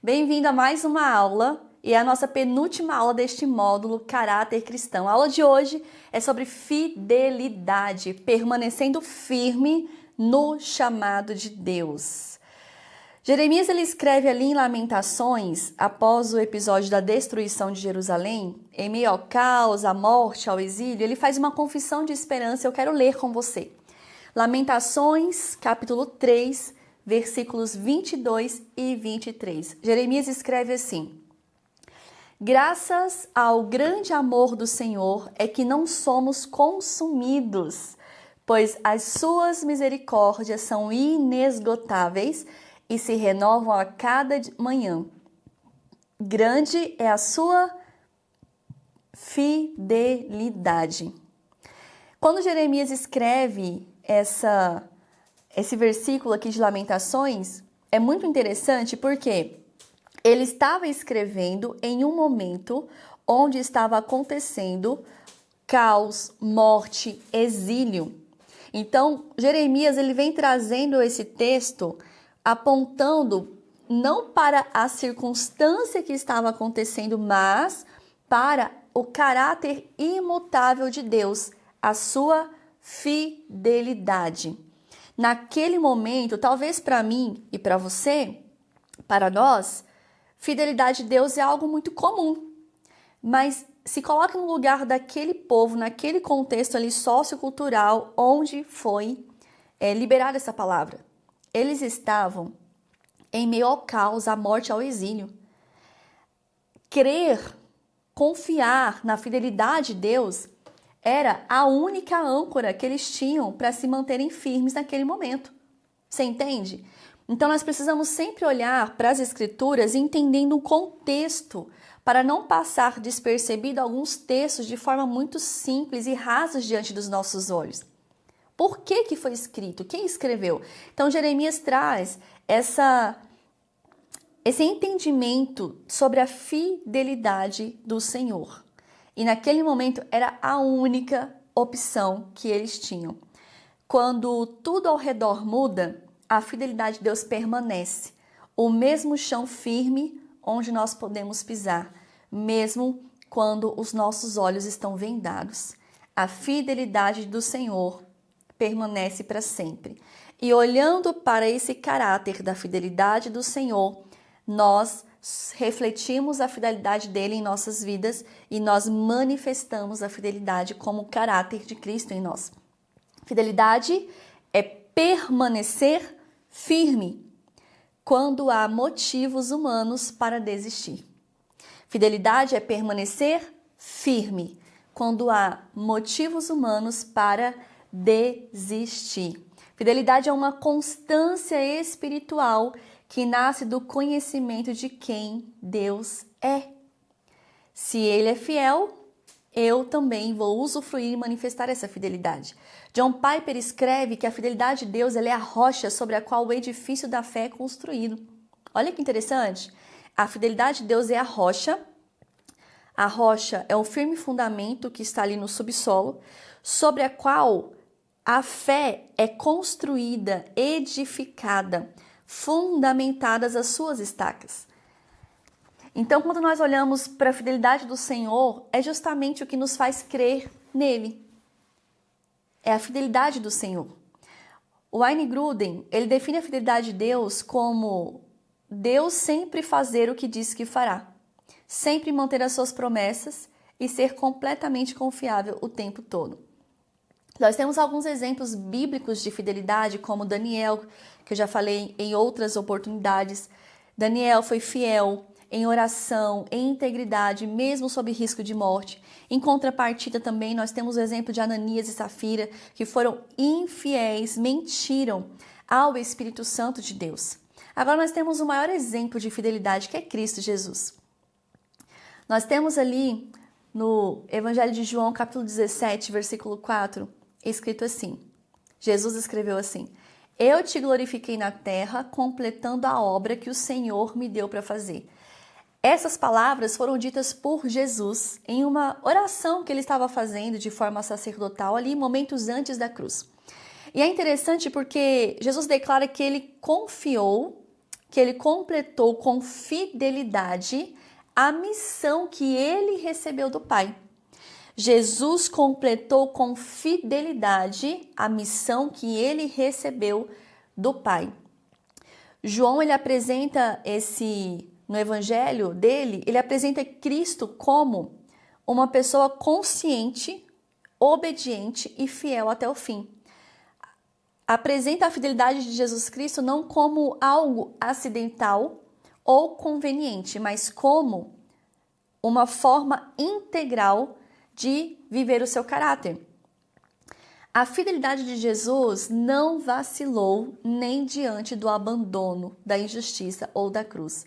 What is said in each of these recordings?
Bem-vindo a mais uma aula e é a nossa penúltima aula deste módulo Caráter Cristão. A aula de hoje é sobre fidelidade, permanecendo firme no chamado de Deus. Jeremias ele escreve ali em Lamentações, após o episódio da destruição de Jerusalém, em meio ao caos, à morte, ao exílio, ele faz uma confissão de esperança. Eu quero ler com você. Lamentações, capítulo 3, versículos 22 e 23. Jeremias escreve assim: graças ao grande amor do Senhor é que não somos consumidos, pois as suas misericórdias são inesgotáveis e se renovam a cada manhã. Grande é a sua fidelidade. Quando Jeremias escreve esse versículo aqui de Lamentações, é muito interessante porque ele estava escrevendo em um momento onde estava acontecendo caos, morte, exílio. Então, Jeremias ele vem trazendo esse texto apontando não para a circunstância que estava acontecendo, mas para o caráter imutável de Deus, a sua fidelidade. Naquele momento, talvez para mim e para você, para nós, fidelidade de Deus é algo muito comum. Mas se coloque no lugar daquele povo, naquele contexto ali sociocultural, onde foi liberada essa palavra. Eles estavam em meio ao caos, à morte, ao exílio. Crer, confiar na fidelidade de Deus era a única âncora que eles tinham para se manterem firmes naquele momento. Você entende? Então nós precisamos sempre olhar para as Escrituras entendendo o contexto, para não passar despercebido alguns textos de forma muito simples e rasa diante dos nossos olhos. Por que foi escrito? Quem escreveu? Então Jeremias traz esse entendimento sobre a fidelidade do Senhor. E naquele momento era a única opção que eles tinham. Quando tudo ao redor muda, a fidelidade de Deus permanece. O mesmo chão firme onde nós podemos pisar, mesmo quando os nossos olhos estão vendados. A fidelidade do Senhor permanece para sempre. E olhando para esse caráter da fidelidade do Senhor, nós refletimos a fidelidade dele em nossas vidas e nós manifestamos a fidelidade como o caráter de Cristo em nós. Fidelidade é permanecer firme quando há motivos humanos para desistir. Fidelidade é permanecer firme quando há motivos humanos para desistir. Fidelidade é uma constância espiritual que nasce do conhecimento de quem Deus é. Se Ele é fiel, eu também vou usufruir e manifestar essa fidelidade. John Piper escreve que a fidelidade de Deus é a rocha sobre a qual o edifício da fé é construído. Olha que interessante. A fidelidade de Deus é a rocha. A rocha é o firme fundamento que está ali no subsolo, sobre a qual a fé é construída, edificada, fundamentadas as suas estacas. Então, quando nós olhamos para a fidelidade do Senhor, é justamente o que nos faz crer nele. É a fidelidade do Senhor. O Wayne Grudem, ele define a fidelidade de Deus como Deus sempre fazer o que diz que fará, sempre manter as suas promessas e ser completamente confiável o tempo todo. Nós temos alguns exemplos bíblicos de fidelidade, como Daniel, que eu já falei em outras oportunidades. Daniel foi fiel em oração, em integridade, mesmo sob risco de morte. Em contrapartida também nós temos o exemplo de Ananias e Safira, que foram infiéis, mentiram ao Espírito Santo de Deus. Agora nós temos o maior exemplo de fidelidade, que é Cristo Jesus. Nós temos ali no Evangelho de João, capítulo 17, versículo 4, escrito assim. Jesus escreveu assim: eu te glorifiquei na terra, completando a obra que o Senhor me deu para fazer. Essas palavras foram ditas por Jesus em uma oração que ele estava fazendo de forma sacerdotal ali, momentos antes da cruz. E é interessante porque Jesus declara que ele confiou que ele completou com fidelidade a missão que ele recebeu do Pai. Jesus completou com fidelidade a missão que ele recebeu do Pai. João, ele apresenta no evangelho dele, ele apresenta Cristo como uma pessoa consciente, obediente e fiel até o fim. Apresenta a fidelidade de Jesus Cristo não como algo acidental ou conveniente, mas como uma forma integral de viver o seu caráter. A fidelidade de Jesus não vacilou nem diante do abandono, da injustiça ou da cruz.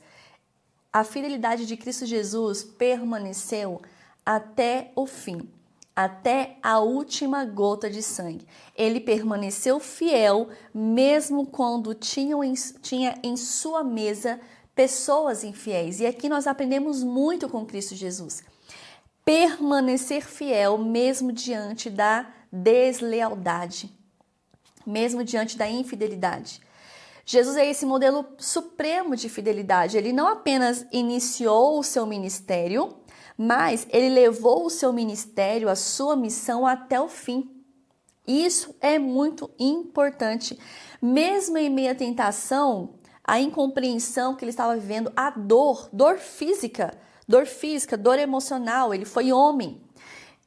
A fidelidade de Cristo Jesus permaneceu até o fim, até a última gota de sangue. Ele permaneceu fiel mesmo quando tinha em sua mesa pessoas infiéis. E aqui nós aprendemos muito com Cristo Jesus. Permanecer fiel mesmo diante da deslealdade, mesmo diante da infidelidade. Jesus é esse modelo supremo de fidelidade. Ele não apenas iniciou o seu ministério, mas ele levou o seu ministério, a sua missão até o fim. Isso é muito importante. Mesmo em meio à tentação, a incompreensão que ele estava vivendo, a dor física, dor emocional, ele foi homem.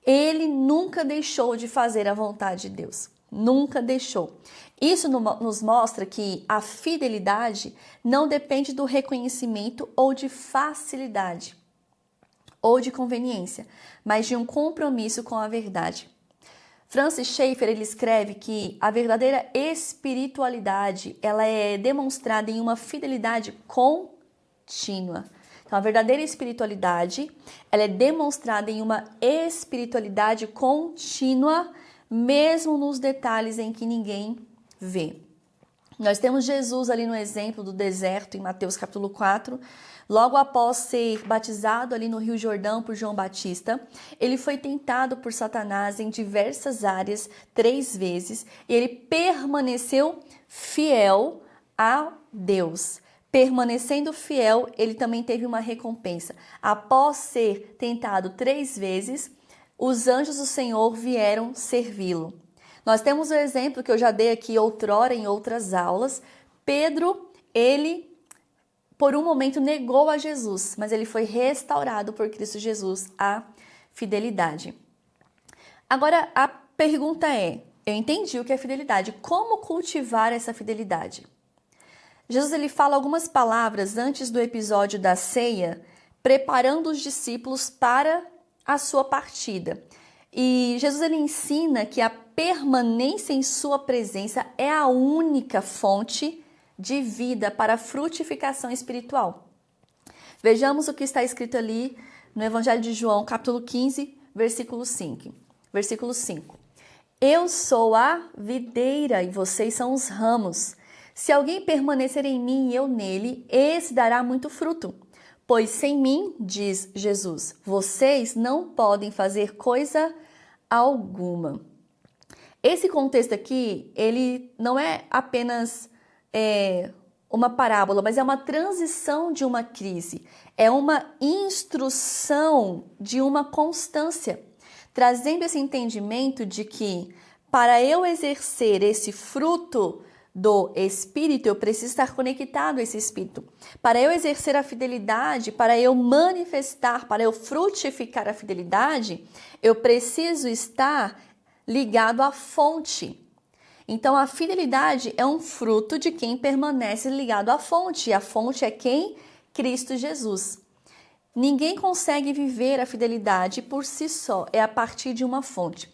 Ele nunca deixou de fazer a vontade de Deus. Nunca deixou. Isso nos mostra que a fidelidade não depende do reconhecimento ou de facilidade ou de conveniência, mas de um compromisso com a verdade. Francis Schaeffer, ele escreve que a verdadeira espiritualidade, ela é demonstrada em uma fidelidade contínua. Então, a verdadeira espiritualidade, ela é demonstrada em uma espiritualidade contínua, mesmo nos detalhes em que ninguém vê. Nós temos Jesus ali no exemplo do deserto, em Mateus capítulo 4, logo após ser batizado ali no Rio Jordão por João Batista, ele foi tentado por Satanás em diversas áreas 3 vezes e ele permaneceu fiel a Deus. Permanecendo fiel, ele também teve uma recompensa. Após ser tentado 3 vezes, os anjos do Senhor vieram servi-lo. Nós temos o exemplo que eu já dei aqui outrora em outras aulas. Pedro, ele por um momento negou a Jesus, mas ele foi restaurado por Cristo Jesus à fidelidade. Agora, a pergunta é, eu entendi o que é fidelidade, como cultivar essa fidelidade? Jesus ele fala algumas palavras antes do episódio da ceia, preparando os discípulos para a sua partida. E Jesus ele ensina que a permanência em sua presença é a única fonte de vida para a frutificação espiritual. Vejamos o que está escrito ali no Evangelho de João, capítulo 15, versículo 5. Versículo 5. Eu sou a videira e vocês são os ramos. Se alguém permanecer em mim e eu nele, esse dará muito fruto. Pois sem mim, diz Jesus, vocês não podem fazer coisa alguma. Esse contexto aqui, ele não é apenas uma parábola, mas é uma transição de uma crise. É uma instrução de uma constância, trazendo esse entendimento de que para eu exercer esse fruto do Espírito, eu preciso estar conectado a esse Espírito. Para eu exercer a fidelidade, para eu manifestar, para eu frutificar a fidelidade, eu preciso estar ligado à fonte. Então, a fidelidade é um fruto de quem permanece ligado à fonte. E a fonte é quem? Cristo Jesus. Ninguém consegue viver a fidelidade por si só, é a partir de uma fonte.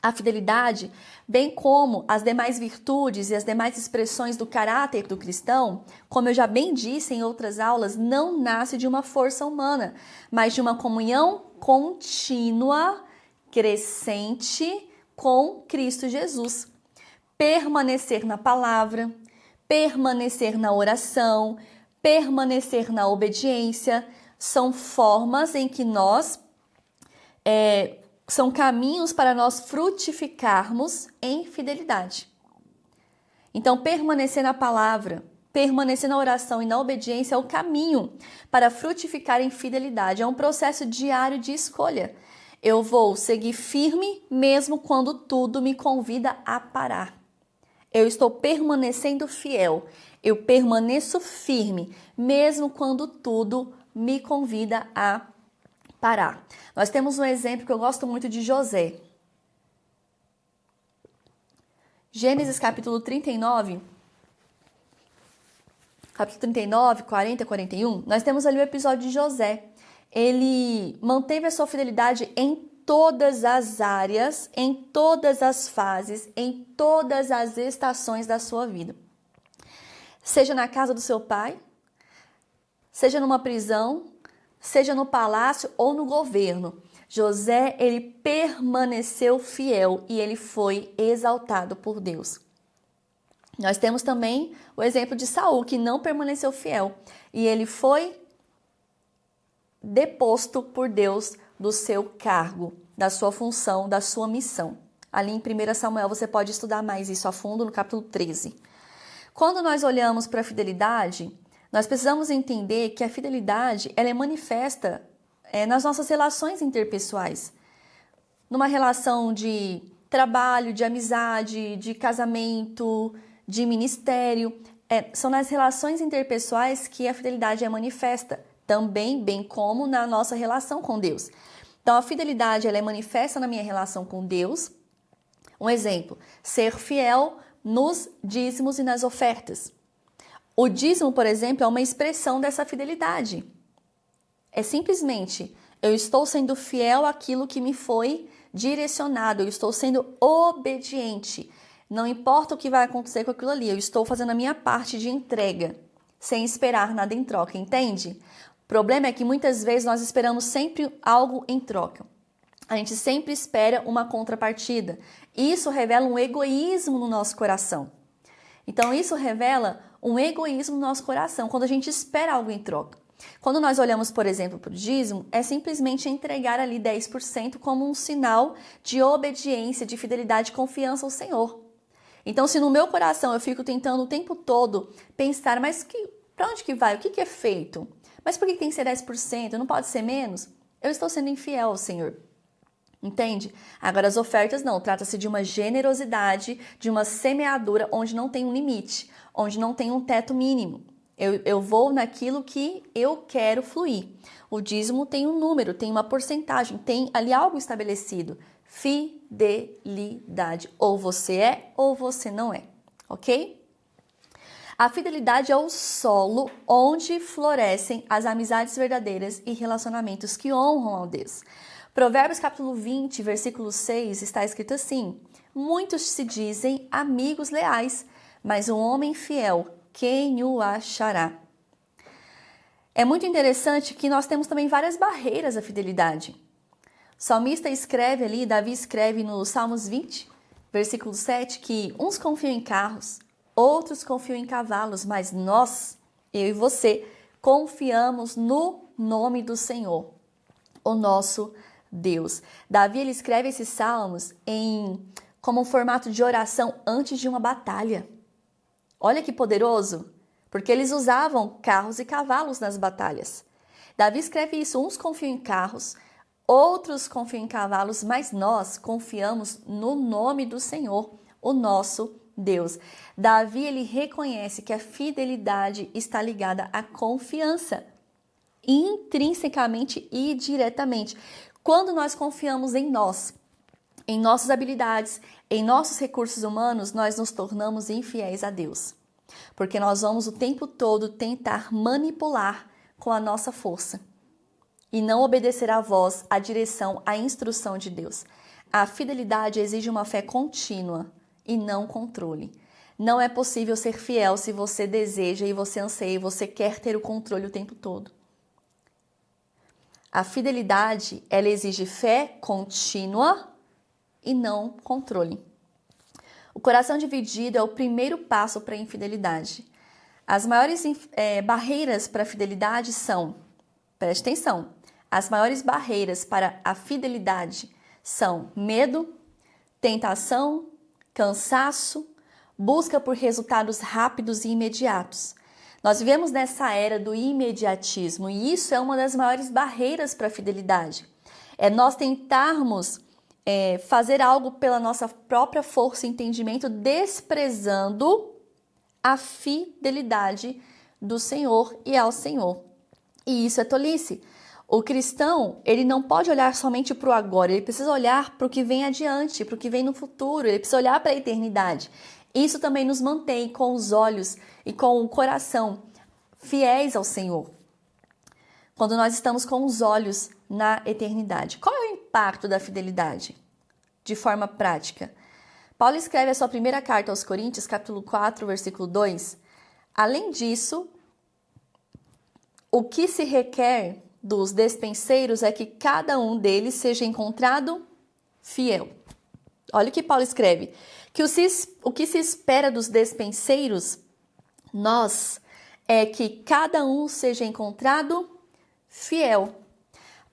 A fidelidade, bem como as demais virtudes e as demais expressões do caráter do cristão, como eu já bem disse em outras aulas, não nasce de uma força humana, mas de uma comunhão contínua, crescente com Cristo Jesus. Permanecer na palavra, permanecer na oração, permanecer na obediência, são formas em que são caminhos para nós frutificarmos em fidelidade. Então, permanecer na palavra, permanecer na oração e na obediência é o caminho para frutificar em fidelidade. É um processo diário de escolha. Eu vou seguir firme mesmo quando tudo me convida a parar. Eu estou permanecendo fiel. Eu permaneço firme mesmo quando tudo me convida a parar. Nós temos um exemplo que eu gosto muito de José. Gênesis capítulo 39, 40 e 41, nós temos ali o episódio de José. Ele manteve a sua fidelidade em todas as áreas, em todas as fases, em todas as estações da sua vida. Seja na casa do seu pai, seja numa prisão, seja no palácio ou no governo. José, ele permaneceu fiel e ele foi exaltado por Deus. Nós temos também o exemplo de Saul, que não permaneceu fiel e ele foi deposto por Deus do seu cargo, da sua função, da sua missão. Ali em 1 Samuel você pode estudar mais isso a fundo no capítulo 13. Quando nós olhamos para a fidelidade, nós precisamos entender que a fidelidade ela é manifesta nas nossas relações interpessoais. Numa relação de trabalho, de amizade, de casamento, de ministério. São nas relações interpessoais que a fidelidade é manifesta. Também, bem como na nossa relação com Deus. Então, a fidelidade ela é manifesta na minha relação com Deus. Um exemplo, ser fiel nos dízimos e nas ofertas. O dízimo, por exemplo, é uma expressão dessa fidelidade. É simplesmente, eu estou sendo fiel àquilo que me foi direcionado, eu estou sendo obediente. Não importa o que vai acontecer com aquilo ali, eu estou fazendo a minha parte de entrega, sem esperar nada em troca, entende? O problema é que muitas vezes nós esperamos sempre algo em troca. A gente sempre espera uma contrapartida. Isso revela um egoísmo no nosso coração. Então, isso revela um egoísmo no nosso coração, quando a gente espera algo em troca. Quando nós olhamos, por exemplo, para o dízimo, é simplesmente entregar ali 10% como um sinal de obediência, de fidelidade e confiança ao Senhor. Então, se no meu coração eu fico tentando o tempo todo pensar, mas para onde que vai? O que é feito? Mas por que tem que ser 10%? Não pode ser menos? Eu estou sendo infiel ao Senhor. Entende? Agora, as ofertas não. Trata-se de uma generosidade, de uma semeadura onde não tem um limite, onde não tem um teto mínimo. Eu vou naquilo que eu quero fluir. O dízimo tem um número, tem uma porcentagem, tem ali algo estabelecido. Fidelidade. Ou você é ou você não é. Ok? A fidelidade é o solo onde florescem as amizades verdadeiras e relacionamentos que honram a Deus. Provérbios capítulo 20, versículo 6, está escrito assim: muitos se dizem amigos leais, mas um homem fiel, quem o achará? É muito interessante que nós temos também várias barreiras à fidelidade. O salmista escreve ali, Davi escreve no Salmos 20, versículo 7, que uns confiam em carros, outros confiam em cavalos, mas nós, eu e você, confiamos no nome do Senhor, o nosso Deus. Davi ele escreve esses salmos como um formato de oração antes de uma batalha. Olha que poderoso, porque eles usavam carros e cavalos nas batalhas. Davi escreve isso, uns confiam em carros, outros confiam em cavalos, mas nós confiamos no nome do Senhor, o nosso Deus. Davi ele reconhece que a fidelidade está ligada à confiança, intrinsecamente e diretamente. Quando nós confiamos em nós, em nossas habilidades, em nossos recursos humanos, nós nos tornamos infiéis a Deus. Porque nós vamos o tempo todo tentar manipular com a nossa força e não obedecer à voz, à direção, à instrução de Deus. A fidelidade exige uma fé contínua e não controle. Não é possível ser fiel se você deseja e você anseia e você quer ter o controle o tempo todo. A fidelidade, ela exige fé contínua e não controle. O coração dividido é o primeiro passo para a infidelidade. As maiores barreiras para a fidelidade são, preste atenção, as maiores barreiras para a fidelidade são medo, tentação, cansaço, busca por resultados rápidos e imediatos, Nós vivemos nessa era do imediatismo e isso é uma das maiores barreiras para a fidelidade. É nós tentarmos fazer algo pela nossa própria força e entendimento, desprezando a fidelidade do Senhor e ao Senhor. E isso é tolice. O cristão, ele não pode olhar somente para o agora, ele precisa olhar para o que vem adiante, para o que vem no futuro, ele precisa olhar para a eternidade. Isso também nos mantém com os olhos e com o coração fiéis ao Senhor. Quando nós estamos com os olhos na eternidade. Qual é o impacto da fidelidade? De forma prática. Paulo escreve a sua primeira carta aos Coríntios, capítulo 4, versículo 2. Além disso, o que se requer dos despenseiros é que cada um deles seja encontrado fiel. Olha o que Paulo escreve. O que se espera dos despenseiros, é que cada um seja encontrado fiel.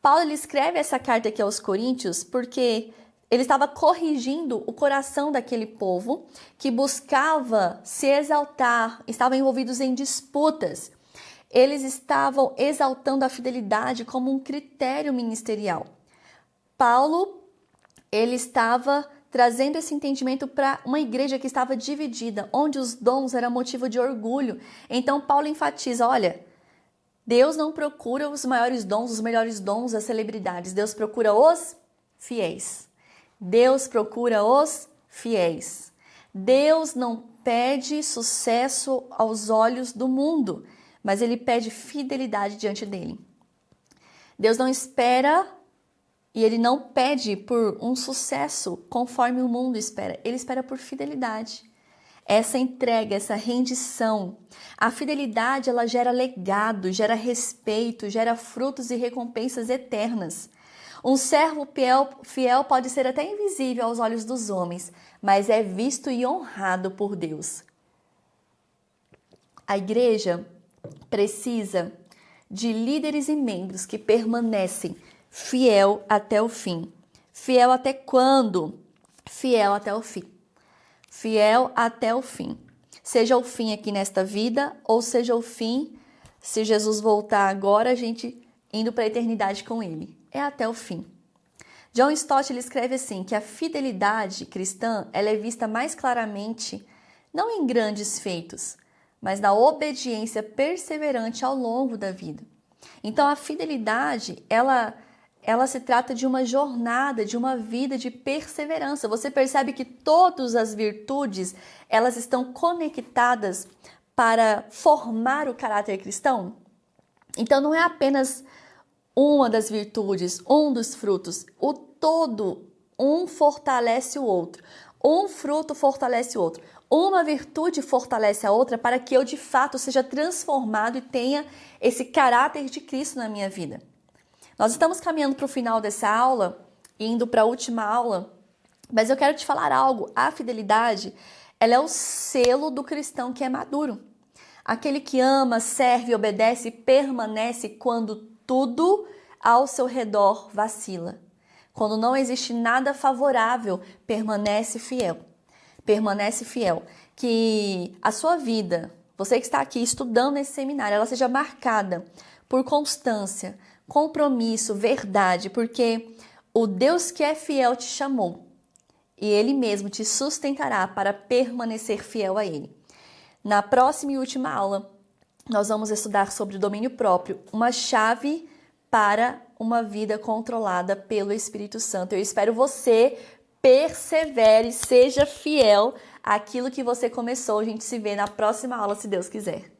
Paulo ele escreve essa carta aqui aos Coríntios porque ele estava corrigindo o coração daquele povo que buscava se exaltar, estavam envolvidos em disputas. Eles estavam exaltando a fidelidade como um critério ministerial. Paulo, ele estava trazendo esse entendimento para uma igreja que estava dividida, onde os dons eram motivo de orgulho. Então, Paulo enfatiza, olha, Deus não procura os maiores dons, os melhores dons, as celebridades. Deus procura os fiéis. Deus procura os fiéis. Deus não pede sucesso aos olhos do mundo, mas ele pede fidelidade diante dele. Deus não espera e ele não pede por um sucesso conforme o mundo espera. Ele espera por fidelidade. Essa entrega, essa rendição. A fidelidade, ela gera legado, gera respeito, gera frutos e recompensas eternas. Um servo fiel pode ser até invisível aos olhos dos homens, mas é visto e honrado por Deus. A igreja precisa de líderes e membros que permanecem fiel até o fim. Fiel até quando? Fiel até o fim. Fiel até o fim. Seja o fim aqui nesta vida, ou seja o fim, se Jesus voltar agora, a gente indo para a eternidade com ele. É até o fim. John Stott ele escreve assim, que a fidelidade cristã ela é vista mais claramente, não em grandes feitos, mas na obediência perseverante ao longo da vida. Então a fidelidade, ela se trata de uma jornada, de uma vida de perseverança. Você percebe que todas as virtudes, elas estão conectadas para formar o caráter cristão? Então não é apenas uma das virtudes, um dos frutos. O todo, um fortalece o outro. Um fruto fortalece o outro. Uma virtude fortalece a outra para que eu de fato seja transformado e tenha esse caráter de Cristo na minha vida. Nós estamos caminhando para o final dessa aula, indo para a última aula, mas eu quero te falar algo. A fidelidade, ela é o selo do cristão que é maduro. Aquele que ama, serve, obedece e permanece quando tudo ao seu redor vacila. Quando não existe nada favorável, permanece fiel. Permanece fiel. Que a sua vida, você que está aqui estudando nesse seminário, ela seja marcada por constância, compromisso, verdade, porque o Deus que é fiel te chamou e Ele mesmo te sustentará para permanecer fiel a Ele. Na próxima e última aula, nós vamos estudar sobre o domínio próprio, uma chave para uma vida controlada pelo Espírito Santo. Eu espero você persevere, seja fiel àquilo que você começou. A gente se vê na próxima aula, se Deus quiser.